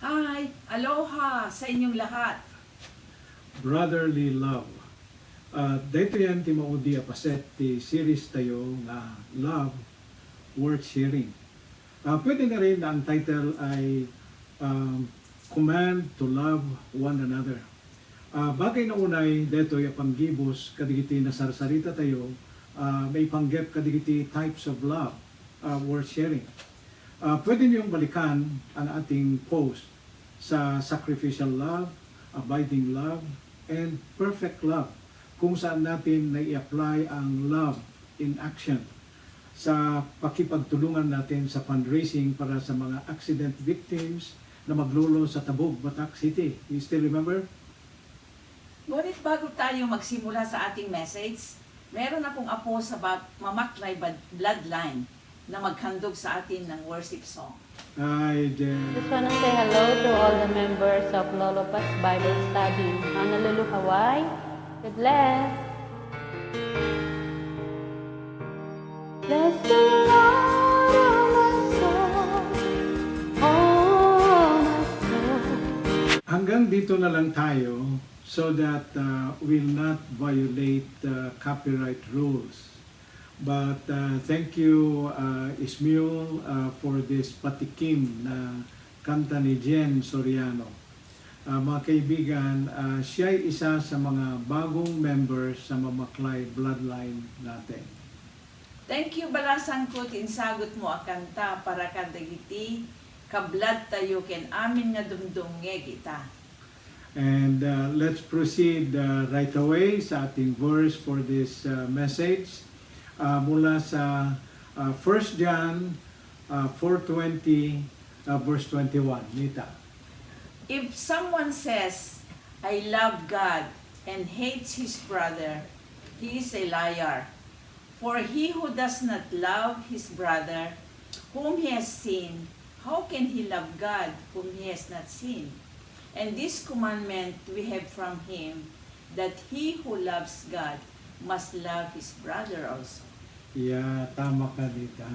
Hi! Aloha sa inyong lahat! Brotherly love. Dito yan ti maudi apaset ti series tayo nga Love Worth Sharing. Pwede na rin na ang title ay Command to Love One Another. Bagay na unay, dito yung panggibos, kadigiti na sarsarita tayo, may panggap kadigiti types of love worth sharing. Pwede niyong balikan ang ating post sa sacrificial love, abiding love, and perfect love, kung saan natin nai-apply ang love in action sa pakipagtulungan natin sa fundraising para sa mga accident victims na maglulo sa Tabog, Batak City. You still remember? Ngunit bago tayo magsimula sa ating message, meron akong apo sa Mamaklay Bloodline na maghandog sa atin ng worship song. Hi there. Just want to say hello to all the members of Lolopas Bible Study. Honolulu, Hawaii. God bless. Bless the Lord, oh my soul, oh my soul. Hanggang dito na lang tayo so that we'll not violate copyright rules. But thank you, Ismael, for this patikim na kanta ni Jen Soriano. Mga kaibigan, siya ay isa sa mga bagong members sa Mamaklay Bloodline natin. Thank you balasan ko tinsagot mo ang kanta para kadagiti kablad tayo ken amin nga dumdumnge kita. And let's proceed right away sa ating verse for this message. Mula sa 1 John 4:20 verse 21. Nita. If someone says, I love God and hates his brother, he is a liar. For he who does not love his brother, whom he has seen, how can he love God whom he has not seen? And this commandment we have from him, that he who loves God must love his brother also. Yeah, tama ka Nita.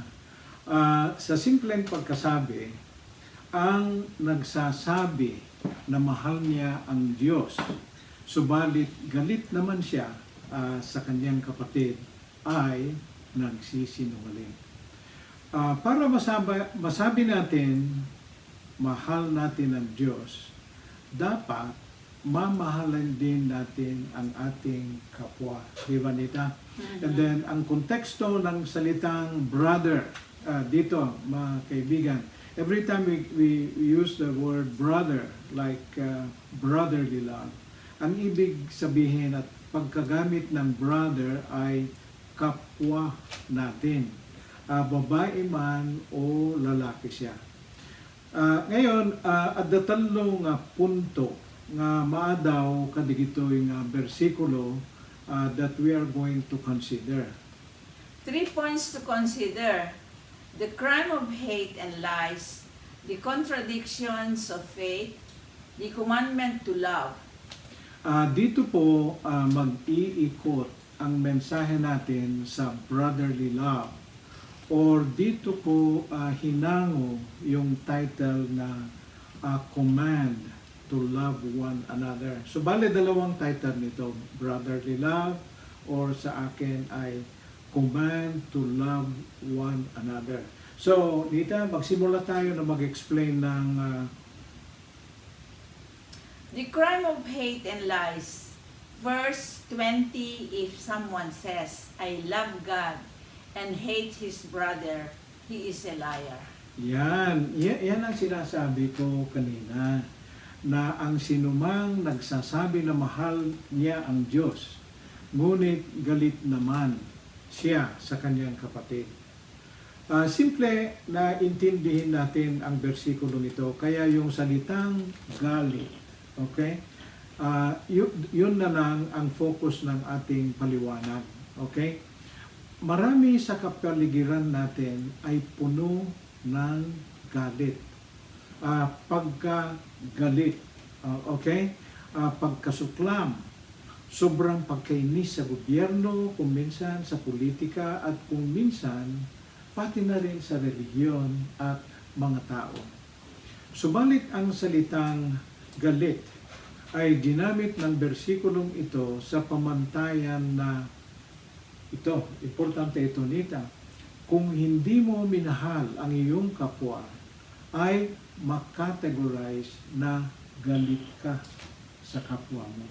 Sa simpleng pagkasabi, ang nagsasabi na mahal niya ang Diyos, subalit galit naman siya sa kanyang kapatid, ay nagsisinungaling. Para masabi natin, mahal natin ang Diyos, dapat mamahalan din natin ang ating kapwa. Di ba, Nita? And then, ang konteksto ng salitang brother, dito, mga kaibigan, every time we use the word brother, like brotherly love, ang ibig sabihin at pagkagamit ng brother ay kapwa natin. Babae man o lalaki siya. Ngayon, at datalong punto nga maadaw kadigitoy nga bersikulo that we are going to consider. 3 points to consider: the crime of hate and lies, the contradictions of faith, the commandment to love. Dito po mag-iikot ang mensahe natin sa brotherly love, or dito po hinango yung title na command to love one another. So bale dalawang title nito, brotherly love, or sa akin ay command to love one another. So, Nita, magsimula tayo na mag-explain ng The crime of hate and lies. Verse 20, if someone says, I love God and hate his brother, he is a liar. yan ang sinasabi ko kanina, na ang sinumang nagsasabi na mahal niya ang Diyos, ngunit galit naman siya sa kanyang kapatid. Simple na intindihin natin ang bersikulo nito, kaya yung salitang galit, okay? Yun na lang ang focus ng ating paliwanag, okay? Marami sa kapaligiran natin ay puno ng galit. Pagkagalit, okay? Pagkasuklam, sobrang pagkainis sa gobyerno, kung minsan sa politika, at kung minsan pati na rin sa relihiyon at mga tao. Subalit ang salitang galit ay ginamit ng bersikulong ito sa pamantayan na ito, importante ito nita, kung hindi mo minahal ang iyong kapwa, ay makategorize na galit ka sa kapwa mo.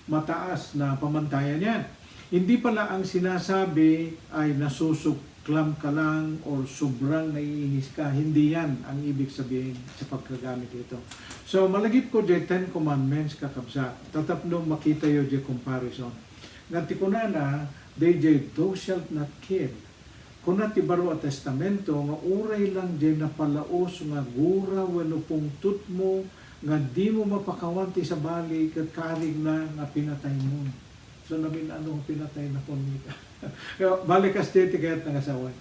Mataas na pamantayan yan. Hindi pala ang sinasabi ay nasusuklam ka lang or sobrang naiinis ka. Hindi yan ang ibig sabihin sa pagkagamit ito. So, malagip ko dyan 10 commandments kakabsa. Tatapno makita yun dyan comparison. Nga tikunana, they dyan, thou shalt not kill. Kuna ti baro a testamento, nga uray lang dyan na palaos, nga gura, wano pong tut mo, nga di mo mapakawanti sa balik at karig na nga pinatay mo. So, namin ano pinatay na po nita. Balik esteti kaya't nangasaway.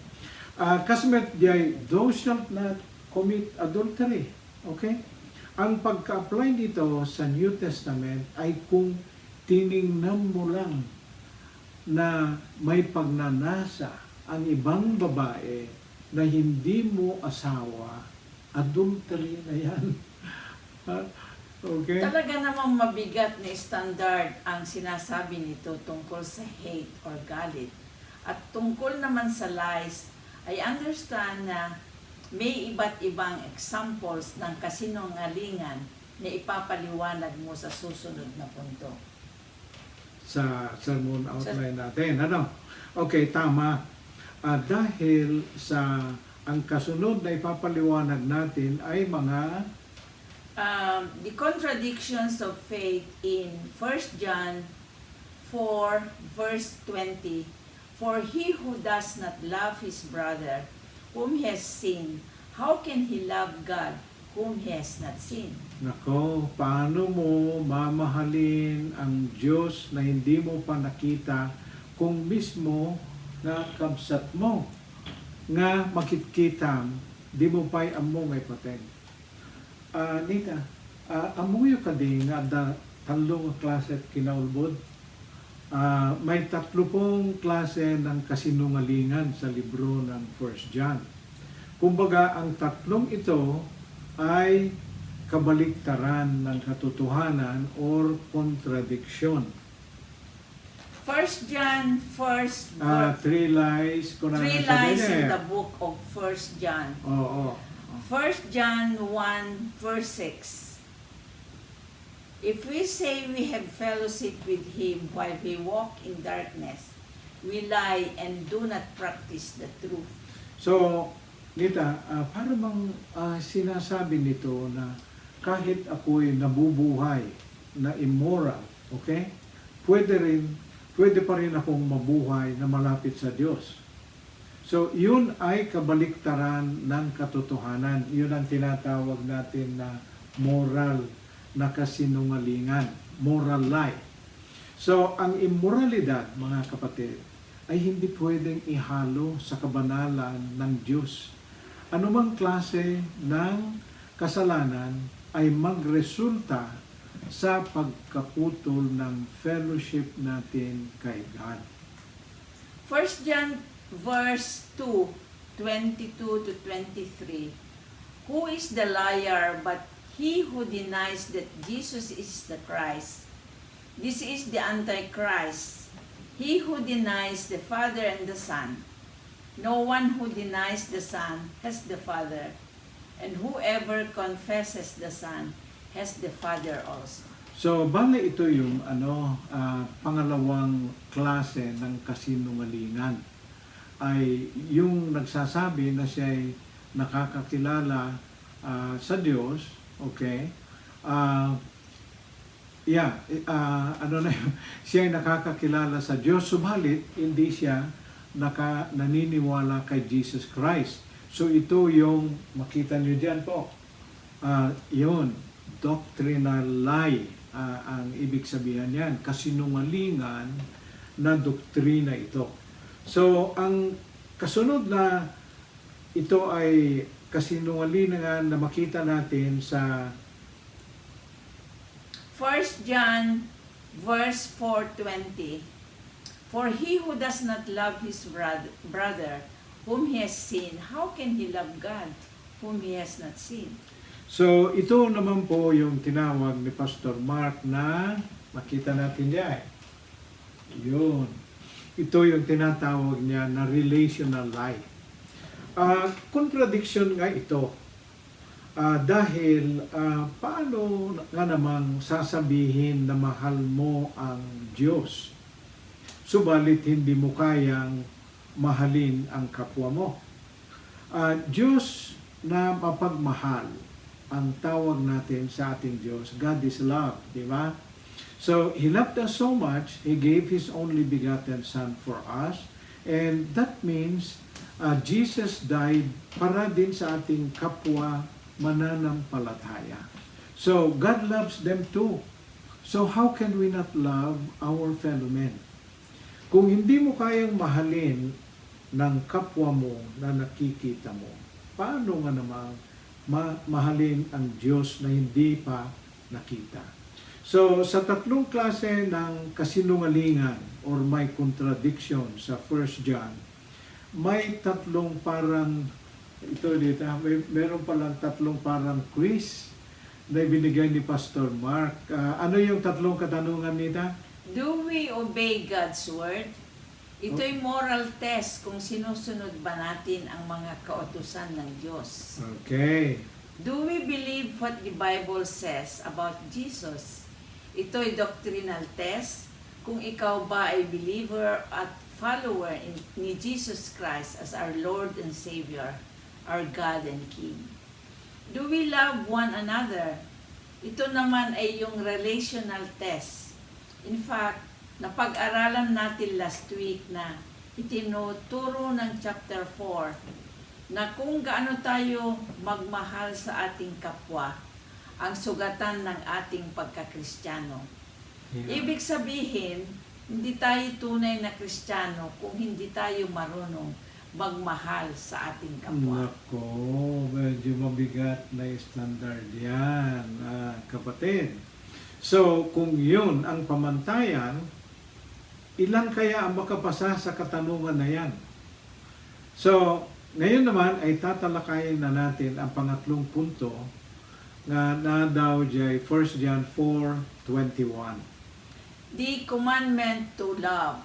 Kasmet jay, thou shalt not commit adultery. Okay? Ang pagka-apply dito sa New Testament ay kung tiningnan mo lang na may pagnanasa ang ibang babae na hindi mo asawa, adultery na yan. Okay? Talaga namang mabigat na standard ang sinasabi nito tungkol sa hate or galit. At tungkol naman sa lies, I understand na may iba't ibang examples ng kasinungalingan na ipapaliwanag mo sa susunod na punto. Sa sermon outline natin. Ano? Okay, tama. Dahil sa ang kasunod na ipapaliwanag natin ay mga the contradictions of faith in 1 John 4 verse 20. For he who does not love his brother whom he has seen, how can he love God whom he has not seen? nako, paano mo mamahalin ang Diyos na hindi mo pa nakita kung mismo na kabsat mo nga makitkitam, di mo pa'y amo may pateng. Nita, amuyo ka din nga da talong klase at kinaulbod. May 30 klase ng kasinungalingan sa libro ng 1 John. Kumbaga, ang tatlong ito ay kabaliktaran ng katotohanan or contradiction. 1 John first Three lies. three lies in the book of 1 John. Oo. 1 John 1 verse 6. If we say we have fellowship with him while we walk in darkness, we lie and do not practice the truth. So, Nita, para bang sinasabi nito na kahit ako'y nabubuhay na immoral, okay? Pwede pa rin akong mabuhay na malapit sa Diyos. So, yun ay kabaliktaran ng katotohanan. Yun ang tinatawag natin na moral na kasinungalingan, moral lie. So, ang immoralidad, mga kapatid, ay hindi pwedeng ihalo sa kabanalan ng Diyos. Anumang klase ng kasalanan ay magresulta sa pagkaputol ng fellowship natin kay God. 1 John verse 2, 22 to 23. Who is the liar but he who denies that Jesus is the Christ? This is the Antichrist, he who denies the Father and the Son. No one who denies the Son has the Father, and whoever confesses the Son has the Father also. So, bale ito yung pangalawang klase ng kasinungalingan. Ay yung nagsasabi na siya ay nakakakilala sa Diyos, okay? Siya ay nakakakilala sa Diyos, subalit hindi siya naniniwala kay Jesus Christ. So ito yung makita niyo diyan po. Yun, doctrinal lie ang ibig sabihin yan, kasinungalingan na doktrina ito. So ang kasunod na ito ay kasinungalingan na makita natin sa 1 John verse 4:20. For he who does not love his brother whom he has seen, how can he love God whom he has not seen? So, ito naman po yung tinawag ni Pastor Mark na makita natin diyan. Yun. Ito yung tinatawag niya na relational life. Contradiction nga ito. Dahil paano nga namang sasabihin na mahal mo ang Diyos, subalit hindi mo kayang mahalin ang kapwa mo? Diyos na mapagmahal ang tawag natin sa ating Diyos. God is love, di ba? So, He loved us so much, He gave His only begotten Son for us. And that means, Jesus died para din sa ating kapwa mananampalataya. So, God loves them too. So, how can we not love our fellow men? Kung hindi mo kayang mahalin ng kapwa mo na nakikita mo, paano nga namang mahalin ang Diyos na hindi pa nakita? So, sa tatlong klase ng kasinungalingan or may contradiction sa 1 John, may tatlong parang, ito dito, meron palang tatlong parang quiz na binigay ni Pastor Mark. Ano yung tatlong katanungan nita? Do we obey God's word? Ito'y moral test kung sinusunod ba natin ang mga kautusan ng Diyos. Okay. Do we believe what the Bible says about Jesus? Ito'y doctrinal test kung ikaw ba ay believer at follower ni Jesus Christ as our Lord and Savior, our God and King. Do we love one another? Ito naman ay yung relational test. In fact, napag-aralan natin last week na itinuturo ng chapter 4 na kung gaano tayo magmahal sa ating kapwa ang sugatan ng ating pagkakristyano. Yeah. Ibig sabihin, hindi tayo tunay na Kristiyano kung hindi tayo marunong magmahal sa ating kapwa. Nako, medyo mabigat na standard yan, kapatid. So, kung yun ang pamantayan, ilan kaya ang makapasa sa katanungan na yan? So, ngayon naman ay tatalakayin na natin ang pangatlong punto nga na daw dyan 1 John 4:21. The commandment to love.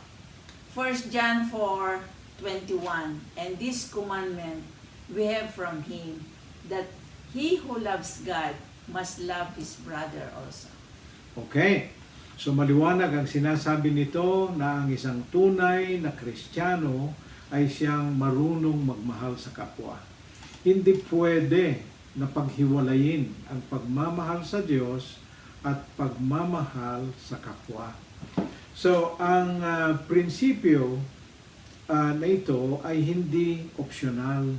1 John 4:21. And this commandment we have from Him, that he who loves God must love his brother also. Okay. So maliwanag ang sinasabi nito na ang isang tunay na Kristiyano ay siyang marunong magmahal sa kapwa. Hindi pwede na paghiwalayin ang pagmamahal sa Diyos at pagmamahal sa kapwa. So ang prinsipyo na ito ay hindi optional,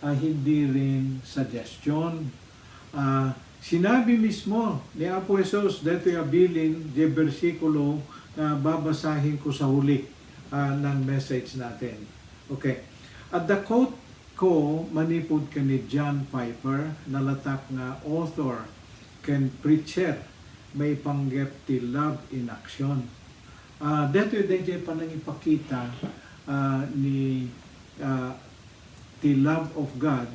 hindi rin suggestion. Sinabi mismo ni Apo Jesus, dito abilin, di versikulo na babasahin ko sa huli ng message natin. Okay. At the quote ko, manipod ka ni John Piper, nalatak na author, can preacher, may panggap ti love in action. Dito yung panang ipakita ni the love of God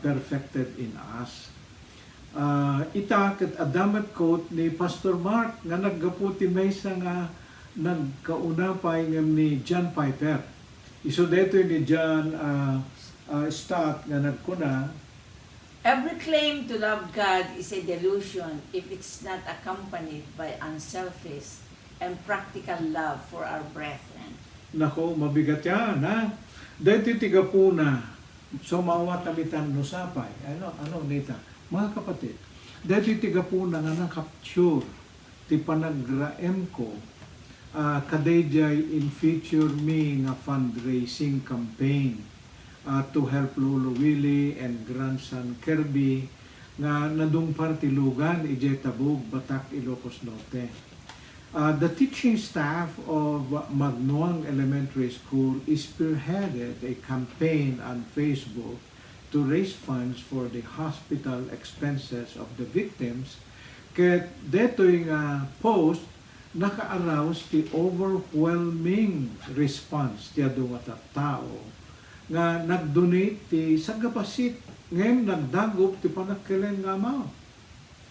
perfected in us. Ita ket adamat quote ni Pastor Mark nga naggaputi may nga nagkaunapay nga ni John Piper. Iso dito ni John Stott nga nagkuna, Every claim to love God is a delusion if it's not accompanied by unselfish and practical love for our brethren. nako mabigat yan ha. Dito tigapuna so mawat tamitan no sapay. Ano nita? Mga kapatid, dito tigapuna nga na-capture ti panagraem ko kadayjay in feature me nga fundraising campaign to help Lolo Willie and grandson Kirby nga nadung partilugan ijay Tabog, Batak, Ilocos Norte. The teaching staff of Magnoang Elementary School spearheaded a campaign on Facebook to raise funds for the hospital expenses of the victims. Kaya deto'y post naka-arouse the overwhelming response ti adunga tao nga nag-donate ti sagabasit ngayon nagdagop ti panagkilen nga amount.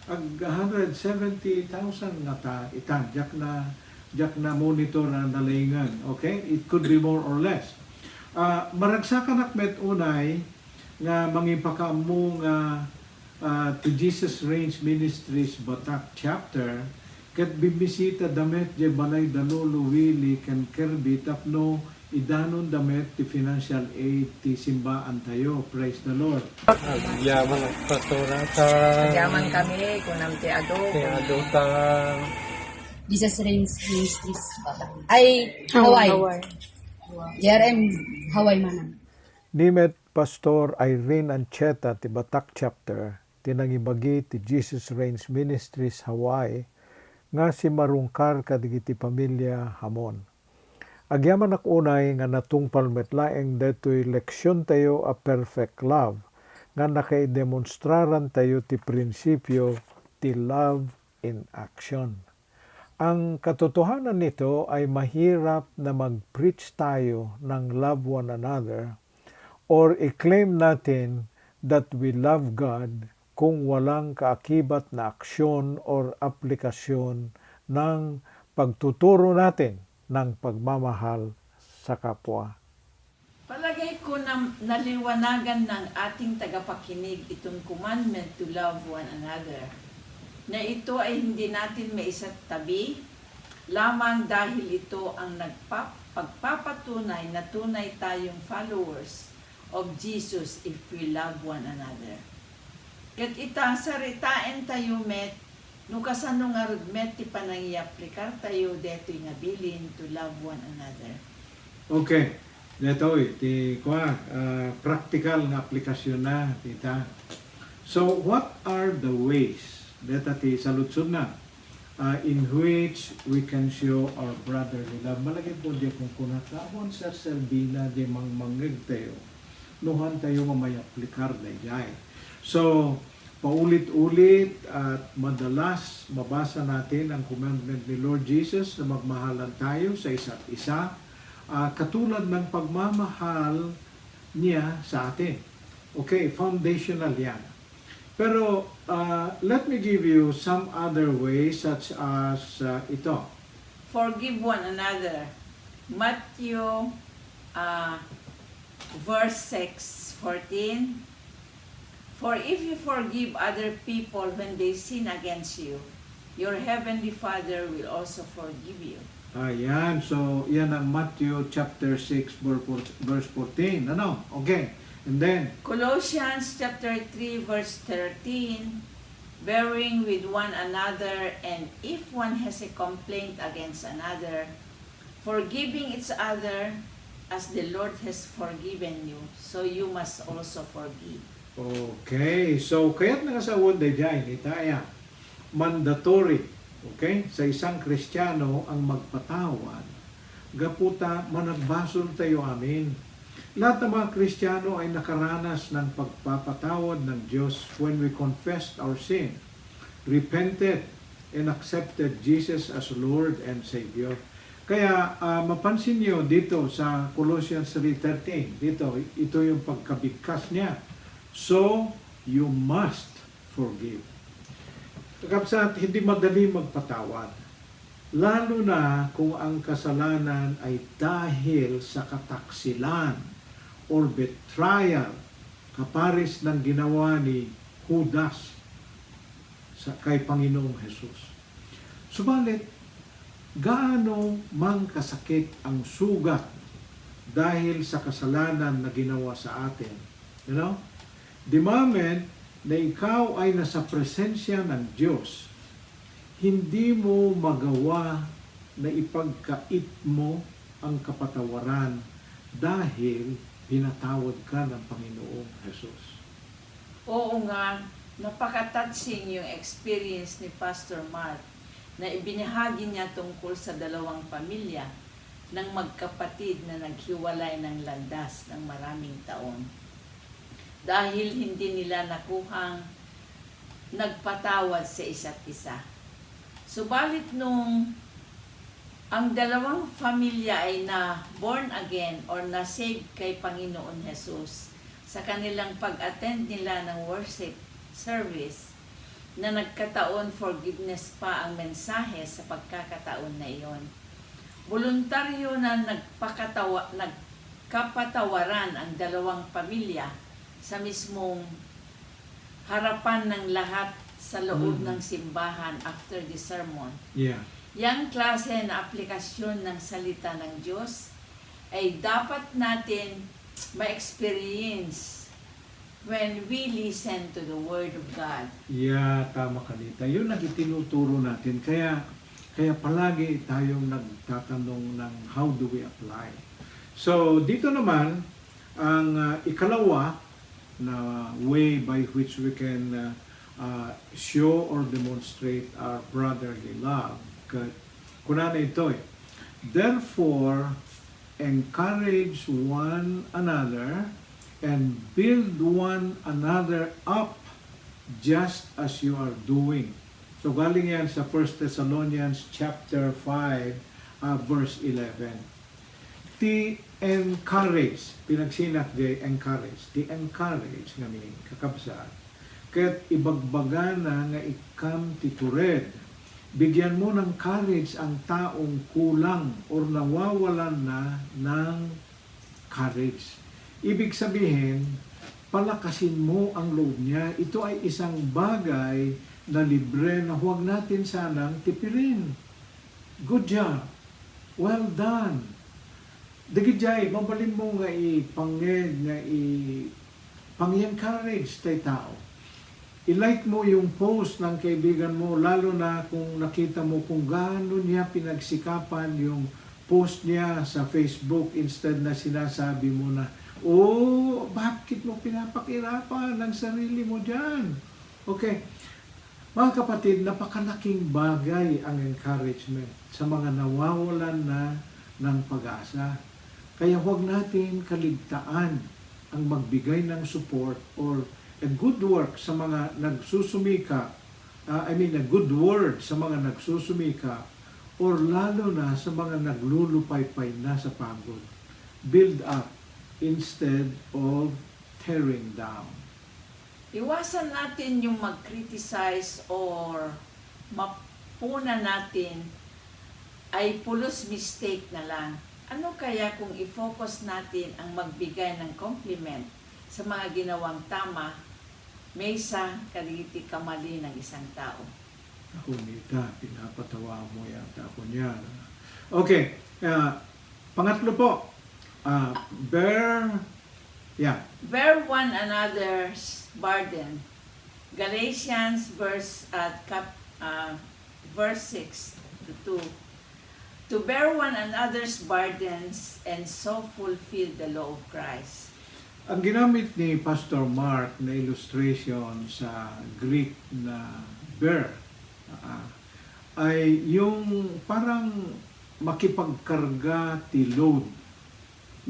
Ag 170,000 nga ta itan jak na monitor na nalingan. Okay? It could be more or less. Maragsakan akmet unay nga mangipakamu nga to Jesus Reigns Ministries Batak chapter ket bibisita damet je balay Danolo Willie ken Kirby tapno idanon damet ti financial aid ti simbaan tayo. Praise the Lord. Yaman ang pastora sa Yaman kami, kunam ti ado. sa Jesus Reigns Ministries. Ay, Hawaii. JRM, Hawaii manang. Nimet Pastor Irene Ancheta ti Batak chapter tinangibagi ti Jesus Reigns Ministries Hawaii nga si marungkar kadigiti pamilya hamon. Agyaman ak unay nga natungpal metlaeng detoy leksyon tayo a perfect love nga nakaidemonstraran tayo ti prinsipyo ti love in action. Ang katotohanan nito ay mahirap na mag-preach tayo ng love one another or i-claim natin that we love God kung walang kaakibat na aksyon or aplikasyon ng pagtuturo natin ng pagmamahal sa kapwa. Palagay ko na naliwanagan ng ating tagapakinig itong commandment to love one another, na ito ay hindi natin maisatabi lamang dahil ito ang pagpapatunay na tunay tayong followers of Jesus if we love one another. Ket ita saritain tayo met, no kasano nga met ti panangiaplikar tayo deto'y nga bilin to love one another. Okay, detoy ti practical nga aplikasyon na tita. So what are the ways deta ti saludsod na in which we can show our brotherly love? Malagay po di kung kunakaon sa Selbina di mangmangig tayo nuhan tayo mamay aplikar na jay. So paulit-ulit at madalas mabasa natin ang commandment ni Lord Jesus na magmahalan tayo sa isa't isa katulad ng pagmamahal niya sa atin. Okay, foundational yan. Pero let me give you some other ways such as ito. Forgive one another. Matthew verse 6:14. For if you forgive other people when they sin against you, your heavenly Father will also forgive you. Ayan, so yan ang Matthew chapter 6 verse 14. Ano? Okay. And then, Colossians chapter 3 verse 13, bearing with one another, and if one has a complaint against another, forgiving each other as the Lord has forgiven you, so you must also forgive. okay. So, kaya't nakasawad na dyan, itaya, mandatory, okay, sa isang Kristiyano ang magpatawad. Gaputa, managbasol tayo amin. Lahat ng mga Kristiyano ay nakaranas ng pagpapatawad ng Diyos when we confessed our sin, repented, and accepted Jesus as Lord and Savior. Kaya mapansin niyo dito sa Colossians 3:13, dito, ito yung pagkabigkas niya. So, you must forgive. Kapsat, hindi madali magpatawad. Lalo na kung ang kasalanan ay dahil sa kataksilan or betrayal, kapares ng ginawa ni Judas kay Panginoong Jesus. Subalit, gaano mang kasakit ang sugat dahil sa kasalanan na ginawa sa atin. You know? The moment na ikaw ay nasa presensya ng Diyos, hindi mo magawa na ipagkait mo ang kapatawaran dahil pinatawad ka ng Panginoong Jesus. Oo nga, napaka-touching yung experience ni Pastor Mark na ibinahagi niya tungkol sa dalawang pamilya ng magkapatid na naghiwalay ng landas ng maraming taon. Dahil hindi nila nakuhang nagpatawad sa isa't isa. Subalit nung ang dalawang pamilya ay na born again or na-save kay Panginoon Jesus, sa kanilang pag-attend nila ng worship service na nagkataon forgiveness pa ang mensahe sa pagkakataon na iyon. Voluntaryo na nagkapatawaran ang dalawang pamilya sa mismong harapan ng lahat sa loob ng simbahan after the sermon. Yeah. Yang klase na aplikasyon ng salita ng Diyos ay dapat natin ma-experience when we listen to the Word of God. Yeah, tama ka Nita. Yun ang itinuturo natin. Kaya palagi tayong nagtatanong ng how do we apply. So, dito naman, ang ikalawa na way by which we can show or demonstrate our brotherly love. Kunana ito eh. Therefore, encourage one another and build one another up just as you are doing. So galing yan sa 1 Thessalonians chapter 5 verse 11. Ti encourage, pinagsinak di encourage. Ti encourage ngamin kakabsat. Ket ibagbagana nga ikam titured. Bigyan mo ng courage ang taong kulang or nawawalan na ng courage. Ibig sabihin, palakasin mo ang loob niya. Ito ay isang bagay na libre na huwag natin sanang tipirin. Good job. Well done. Dagijay, mabalin mo nga ipanged, nga pang-encourage tay tao. I-like mo yung post ng kaibigan mo, lalo na kung nakita mo kung gaano niya pinagsikapan yung post niya sa Facebook instead na sinasabi mo na, oh, bakit mo pinapakirapan ang sarili mo dyan? Okay. Mga kapatid, napakalaking bagay ang encouragement sa mga nawawalan na ng pag-asa. Kaya huwag natin kaligtaan ang magbigay ng support or a good work sa mga nagsusumika, a good word sa mga nagsusumika, or lalo na sa mga naglulupaypay na sa pagod. Build up instead of tearing down. Iwasan natin yung mag-criticize or mapuna natin ay pulos mistake na lang. Ano kaya kung i-focus natin ang magbigay ng compliment sa mga ginawang tama, maysa kaligiti kamali ng isang tao? Ako, Nita, pinapatawa mo yata ako niyan. Okay, pangatlo po, bear one another's burden. Galatians verse 6 to 2. To bear one another's burdens and so fulfill the law of Christ. Ang ginamit ni Pastor Mark na illustration sa Greek na bear ay yung parang makipagkarga ti load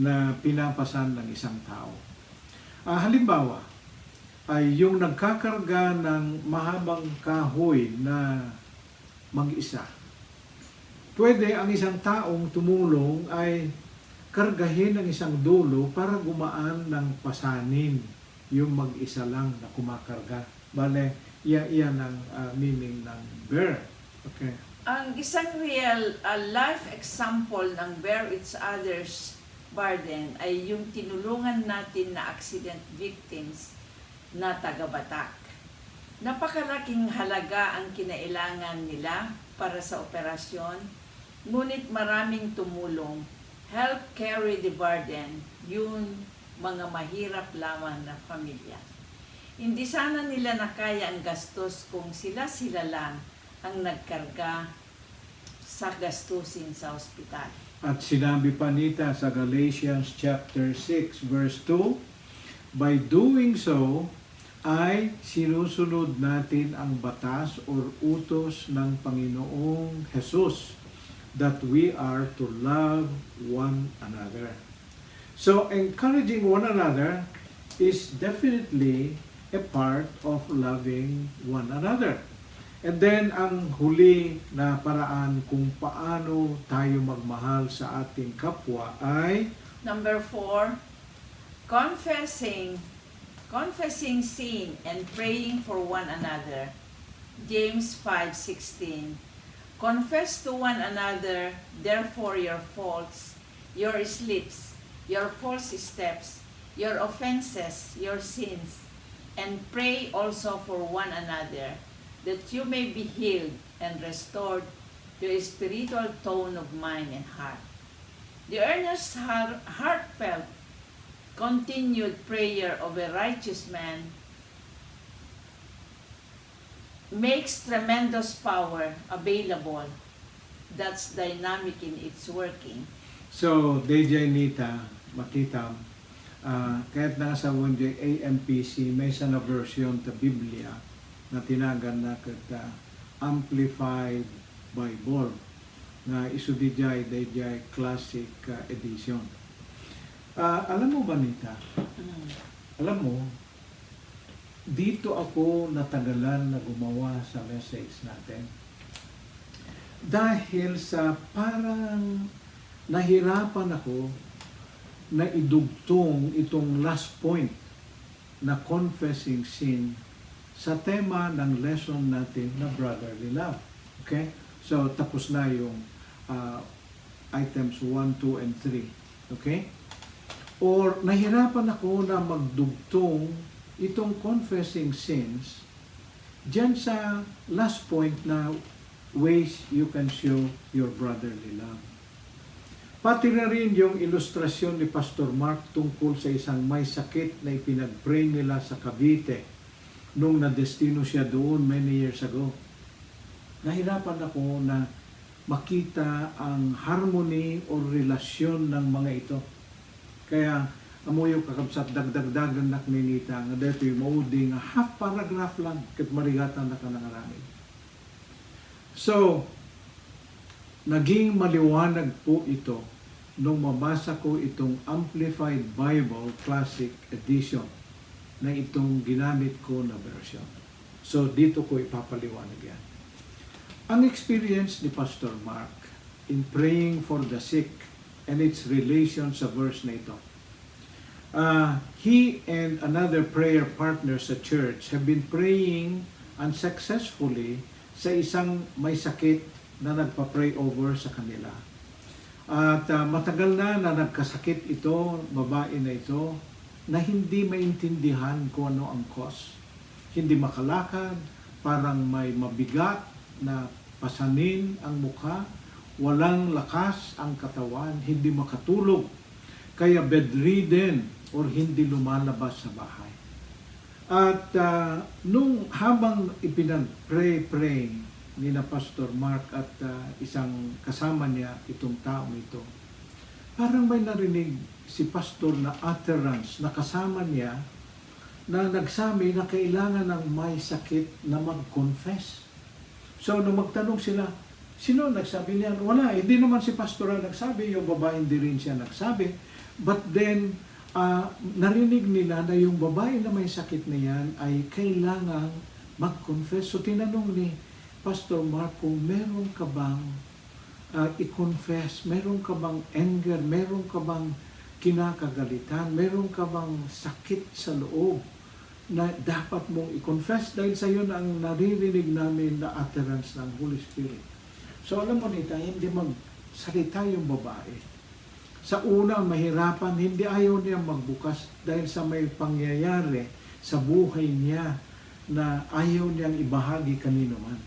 na pinapasan ng isang tao. Halimbawa, ay yung nagkakarga ng mahabang kahoy na mag-isa. Pwede ang isang taong tumulong ay kargahin ang isang dulo para gumaan ng pasanin yung mag-isa lang na kumakarga. Bale, iyan ang meaning ng bear. Okay. Ang isang real life example ng bear each other's burden ay yung tinulungan natin na accident victims na taga-Batak. Napakalaking halaga ang kinailangan nila para sa operasyon, ngunit maraming tumulong, help carry the burden, yung mga mahirap lamang na pamilya. Hindi sana nila nakaya ang gastos kung sila-sila lang ang nagkarga sa gastusin sa ospital. At sinabi pa nita sa Galatians chapter 6 verse 2, by doing so, ay sinusunod natin ang batas or utos ng Panginoong Jesus that we are to love one another. So, encouraging one another is definitely a part of loving one another. And then, ang huli na paraan kung paano tayo magmahal sa ating kapwa ay Number 4, confessing sin and praying for one another. James 5:16. Confess to one another, therefore, your faults, your slips, your false steps, your offenses, your sins, and pray also for one another, that you may be healed and restored to a spiritual tone of mind and heart. The earnest, heartfelt, continued prayer of a righteous man makes tremendous power available. That's dynamic in its working. So, DJ Nita, makita, kahit nasa wonjay AMPC, may isa na version ta Biblia na tinagan na kata Amplified Bible na isudijay DJ Classic Edition. Alam mo ba, Nita? Alam mo, dito ako natagalan na gumawa sa message natin. Dahil sa parang nahirapan ako na idugtong itong last point na confessing sin sa tema ng lesson natin na brotherly love. Okay? So, tapos na yung items 1, 2, and 3. Okay? Or nahirapan ako na magdugtong itong confessing sins dyan sa last point na ways you can show your brotherly love. Pati na rin yung ilustrasyon ni Pastor Mark tungkol sa isang may sakit na ipinag-pray nila sa Cavite nung na-destino siya doon many years ago. Nahirapan ako na makita ang harmony o relasyon ng mga ito. Kaya amoyo kakabsat dagdagdagan nak ninita nga dito yung maudi nga half paragraph lang kat marigatan na ka nangaramid. So, naging maliwanag po ito nung mabasa ko itong Amplified Bible Classic Edition na itong ginamit ko na version. So, dito ko ipapaliwanag yan. Ang experience ni Pastor Mark in praying for the sick and its relation sa verse na ito. He and another prayer partner sa church have been praying unsuccessfully sa isang may sakit na nagpa-pray over sa kanila. At matagal na nagkasakit ito, babae na ito, na hindi maintindihan kung ano ang cause. Hindi makalakad, parang may mabigat na pasanin ang mukha, walang lakas ang katawan, hindi makatulog, kaya bedridden or hindi lumalabas sa bahay. At nung habang ipinag-pray ni na Pastor Mark at isang kasama niya itong taong ito, parang may narinig si Pastor na utterance na kasama niya na nagsabi na kailangan ng may sakit na mag-confess. So nung magtanong sila, sino nagsabi niya? Wala, hindi naman si Pastor ang nagsabi, yung babae hindi rin siya nagsabi. But then, narinig nila na yung babae na may sakit na yan ay kailangang mag-confess. So tinanong ni Pastor Mark kung meron ka bang i-confess, meron ka bang anger, meron ka bang kinakagalitan, meron ka bang sakit sa loob na dapat mong i-confess dahil sa yun ang naririnig namin na utterance ng Holy Spirit. So alam mo Nita, hindi magsalita yung babae. Sa una, mahirapan, hindi ayaw niya magbukas dahil sa may pangyayari sa buhay niya na ayaw niyang ibahagi kanino man.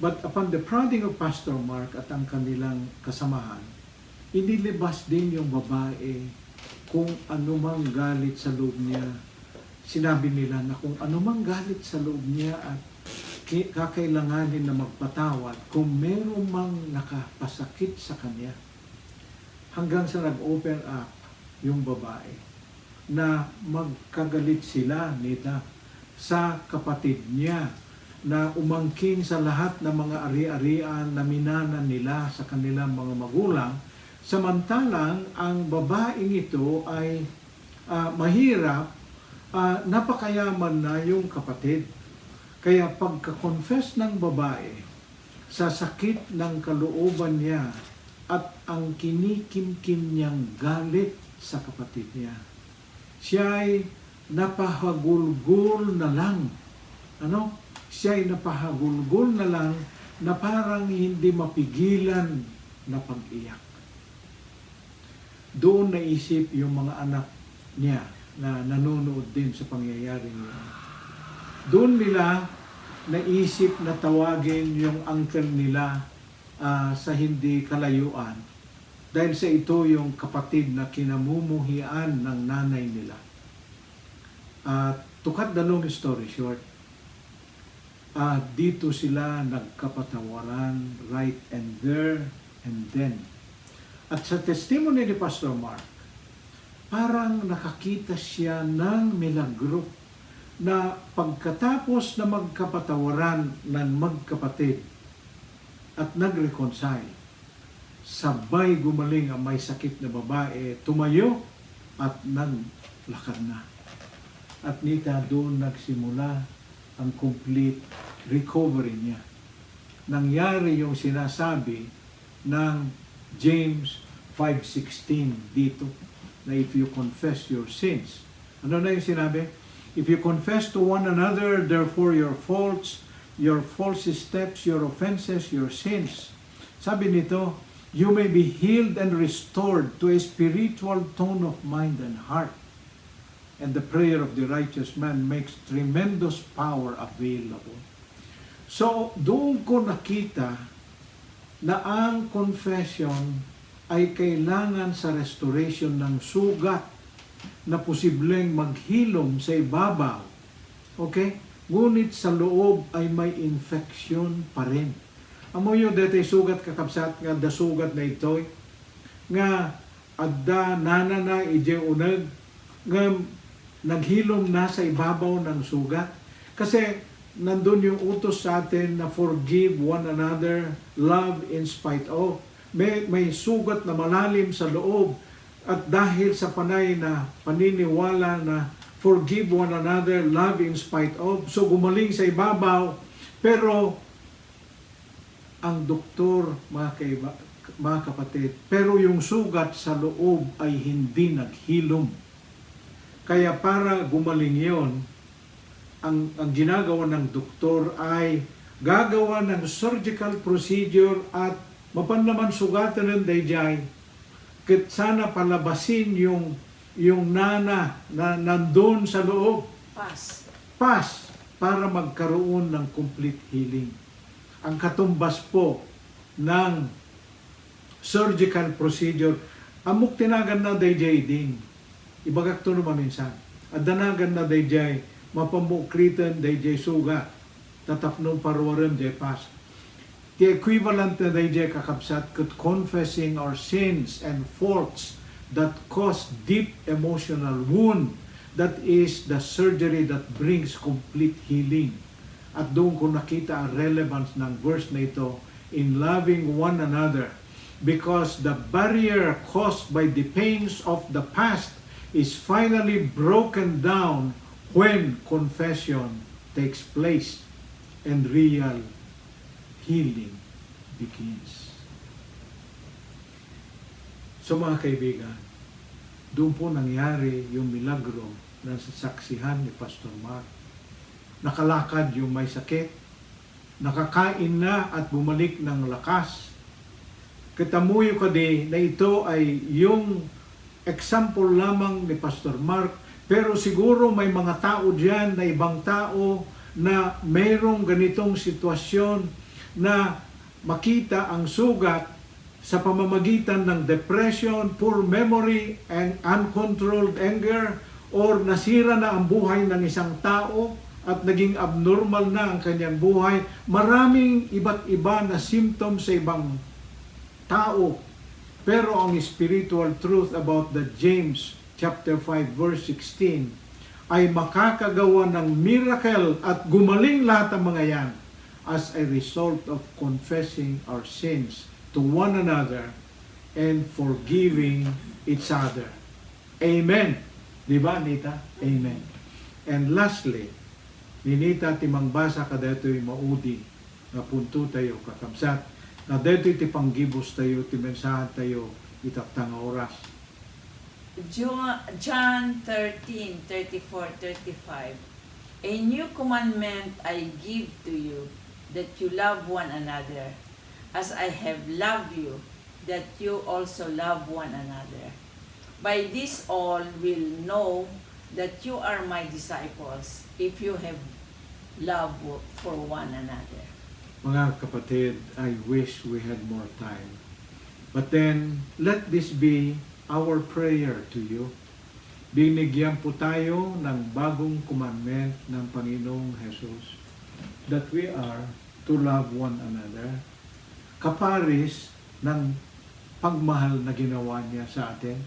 But upon the prodding of Pastor Mark at ang kanilang kasamahan, inilibas din yung babae kung anumang galit sa loob niya. Sinabi nila na kung anumang galit sa loob niya at kakailanganin na magpatawad kung meron mang nakapasakit sa kanya. Hanggang sa nag-open up yung babae na magkagalit sila Nita sa kapatid niya na umangkin sa lahat ng mga ari-arian na minana nila sa kanilang mga magulang, samantalang ang babaeng ito ay mahirap, napakayaman na yung kapatid. Kaya pagka-confess ng babae sa sakit ng kalooban niya at ang kinikimkim niyang galit sa kapatid niya, siya'y napahagulgul na lang. Ano? Siya'y napahagulgul na lang na parang hindi mapigilan na pag-iyak. Doon naisip yung mga anak niya na nanonood din sa pangyayari niya. Doon nila naisip na tawagin yung uncle nila sa hindi kalayuan dahil sa ito yung kapatid na kinamumuhian ng nanay nila. To cut the long story short, dito sila nagkapatawaran right and there and then. At sa testimony ni Pastor Mark, parang nakakita siya ng milagro na pagkatapos na magkapatawaran ng magkapatid at nag-reconcile, sabay gumaling ang may sakit na babae, tumayo at naglakad na. At nita doon nagsimula ang complete recovery niya. Nangyari yung sinasabi ng James 5:16 dito, na if you confess your sins. Ano na yung sinabi? If you confess to one another, therefore your faults, your false steps, your offenses, your sins. Sabi nito, you may be healed and restored to a spiritual tone of mind and heart. And the prayer of the righteous man makes tremendous power available. So, doon ko nakita na ang confession ay kailangan sa restoration ng sugat na posibleng maghilom sa ibabaw. Okay? Ngunit sa loob ay may infection pa rin. Amo yun, dati sugat kakabsat nga da sugat na ito nga adda nanana ije unag nga naghilom na sa ibabaw ng sugat. Kasi nandun yung utos sa atin na forgive one another, love in spite of. May sugat na malalim sa loob at dahil sa panay na paniniwala na forgive one another, love in spite of, so gumaling sa ibabaw, pero ang doktor, mga kapatid, pero yung sugat sa loob ay hindi naghilom. Kaya para gumaling yon, ang ginagawa ng doktor ay gagawa ng surgical procedure at mapanlaman sugatan ng dayjay, kit sana palabasin yung nana na nandun sa loob. Pas para magkaroon ng complete healing. Ang katumbas po ng surgical procedure, amok tinagan na dayjay ding. Ibagak to naman minsan. Adanagan na dayjay, mapamukritan dayjay suga, tatapnong parwaran jay pas. The equivalent na dayjay kakabsat kat confessing our sins and faults that cause deep emotional wound. That is the surgery that brings complete healing. At doon ko nakita ang relevance ng verse na ito in loving one another, because the barrier caused by the pains of the past is finally broken down when confession takes place and real healing begins. So mga kaibigan, doon po nangyari yung milagro na sasaksihan ni Pastor Mark. Nakalakad yung may sakit, nakakain na at bumalik ng lakas. Kitamuyo ka di na ito ay yung example lamang ni Pastor Mark, pero siguro may mga tao diyan na ibang tao na mayroong ganitong sitwasyon na makita ang sugat sa pamamagitan ng depression, poor memory, and uncontrolled anger, or nasira na ang buhay ng isang tao at naging abnormal na ang kanyang buhay. Maraming iba't iba na symptoms sa ibang tao. Pero ang spiritual truth about the James chapter 5 verse 16 ay makakagawa ng miracle at gumaling lahat ng mga yan as a result of confessing our sins to one another and forgiving each other. Amen. Di ba, Anita? Amen. And lastly, ninita timang basa ka deto'y maudi na punto tayo kakabsat na deto'y tipanggibos tayo, timensahan tayo itatang oras. John 13, 34, 35. A new commandment I give to you, that you love one another, as I have loved you, that you also love one another. By this all will know that you are my disciples, if you have love for one another. Mga kapatid, I wish we had more time. But then, let this be our prayer to you. Binigyan po tayo ng bagong commandment ng Panginoong Jesus that we are to love one another. Kaparis ng pagmahal na ginawa niya sa atin,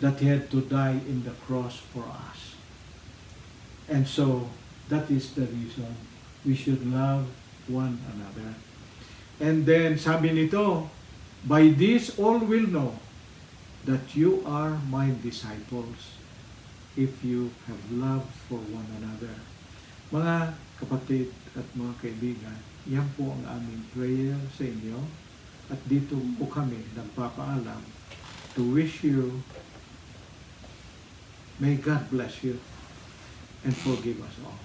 that He had to die in the cross for us. And so, that is the reason we should love one another. And then, sabi nito, by this all will know that you are my disciples if you have love for one another. Mga kapatid at mga kaibigan, yan po ang aming prayer sa inyo. At dito po kami nagpapaalam to wish you, may God bless you and forgive us all.